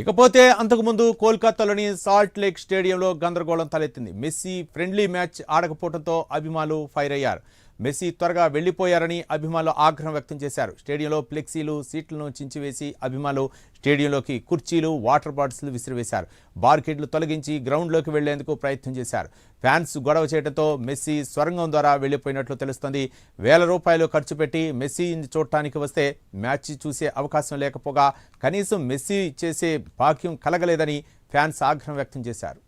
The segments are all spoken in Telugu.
ఇకపోతే అంతకుముందు కోల్కతాలోని సాల్ట్ లేక్ స్టేడియంలో గందరగోళం తలెత్తింది. మెస్సీ ఫ్రెండ్లీ మ్యాచ్ ఆడకపోవడంతో అభిమానులు ఫైర్ అయ్యారు. మెస్సీ త్వరగా వెళ్లిపోయారని అభిమానులు ఆగ్రహం వ్యక్తం చేశారు. స్టేడియంలో ఫ్లెక్సీలు, సీట్లను చించివేసి అభిమానులు స్టేడియంలోకి కుర్చీలు, వాటర్ బాటిల్స్ విసిరివేశారు. బార్కెట్లు తొలగించి గ్రౌండ్లోకి వెళ్లేందుకు ప్రయత్నం చేశారు. ఫ్యాన్స్ గొడవ చేయడంతో మెస్సీ స్వరంగం ద్వారా వెళ్లిపోయినట్లు తెలుస్తోంది. ₹1,000 ఖర్చు పెట్టి మెస్సీని చూడటానికి వస్తే మ్యాచ్ చూసే అవకాశం లేకపోగా కనీసం మెస్సీ చేసే భాగ్యం కలగలేదని ఫ్యాన్స్ ఆగ్రహం వ్యక్తం చేశారు.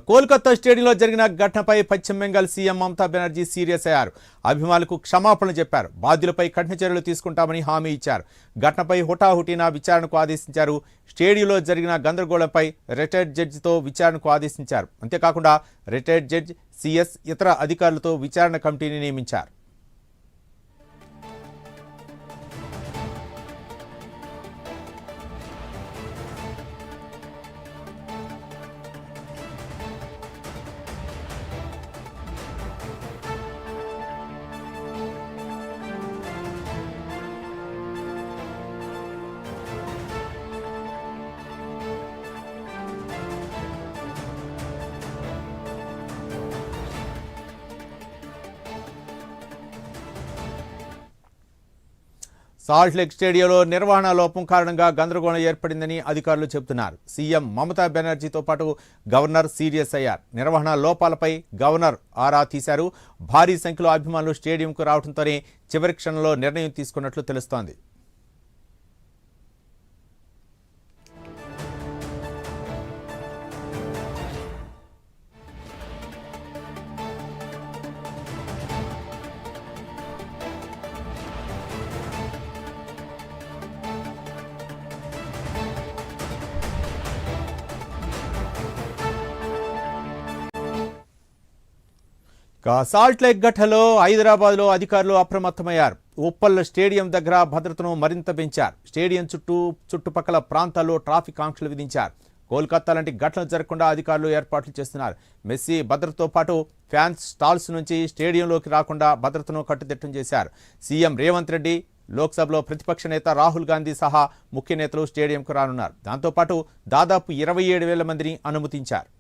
కోల్కతా స్టేడియంలో జరిగిన ఘటనపై పశ్చిమ బెంగాల్ సీఎం మమతా బెనర్జీ సీరియస్ అయ్యారు. అభిమానులకు క్షమాపణలు చెప్పారు. బాధ్యులపై కఠిన చర్యలు తీసుకుంటామని హామీ ఇచ్చారు. ఘటనపై హుటాహుటిన విచారణకు ఆదేశించారు. స్టేడియంలో జరిగిన గందరగోళంపై రిటైర్డ్ జడ్జితో విచారణకు ఆదేశించారు. అంతేకాకుండా రిటైర్డ్ జడ్జి, సిఎస్, ఇతర అధికారులతో విచారణ కమిటీని నియమించారు. సాల్ట్ లేక్ స్టేడియంలో నిర్వహణ లోపం కారణంగా గందరగోళం ఏర్పడిందని అధికారులు చెబుతున్నారు. సీఎం మమతా బెనర్జీతో పాటు గవర్నర్ సీరియస్ అయ్యారు. నిర్వహణ లోపాలపై గవర్నర్ ఆరా తీశారు. భారీ సంఖ్యలో అభిమానులు స్టేడియంకు రావడంతోనే చివరి క్షణంలో నిర్ణయం తీసుకున్నట్లు తెలుస్తోంది. సాల్ట్ లేక్ ఘటనలో హైదరాబాద్లో అధికారులు అప్రమత్తమయ్యారు. ఉప్పల్ స్టేడియం దగ్గర భద్రతను మరింత పెంచారు. స్టేడియం చుట్టుపక్కల ప్రాంతాల్లో ట్రాఫిక్ ఆంక్షలు విధించారు. కోల్కతా లాంటి ఘటనలు జరగకుండా అధికారులు ఏర్పాట్లు చేస్తున్నారు. మెస్సీ భద్రతతో పాటు ఫ్యాన్స్ స్టాల్స్ నుంచి స్టేడియంలోకి రాకుండా భద్రతను కట్టుదిట్టం చేశారు. సీఎం రేవంత్ రెడ్డి, లోక్సభలో ప్రతిపక్ష నేత రాహుల్ గాంధీ సహా ముఖ్య నేతలు స్టేడియంకు రానున్నారు. దాంతోపాటు దాదాపు 27,000 మందిని అనుమతించారు.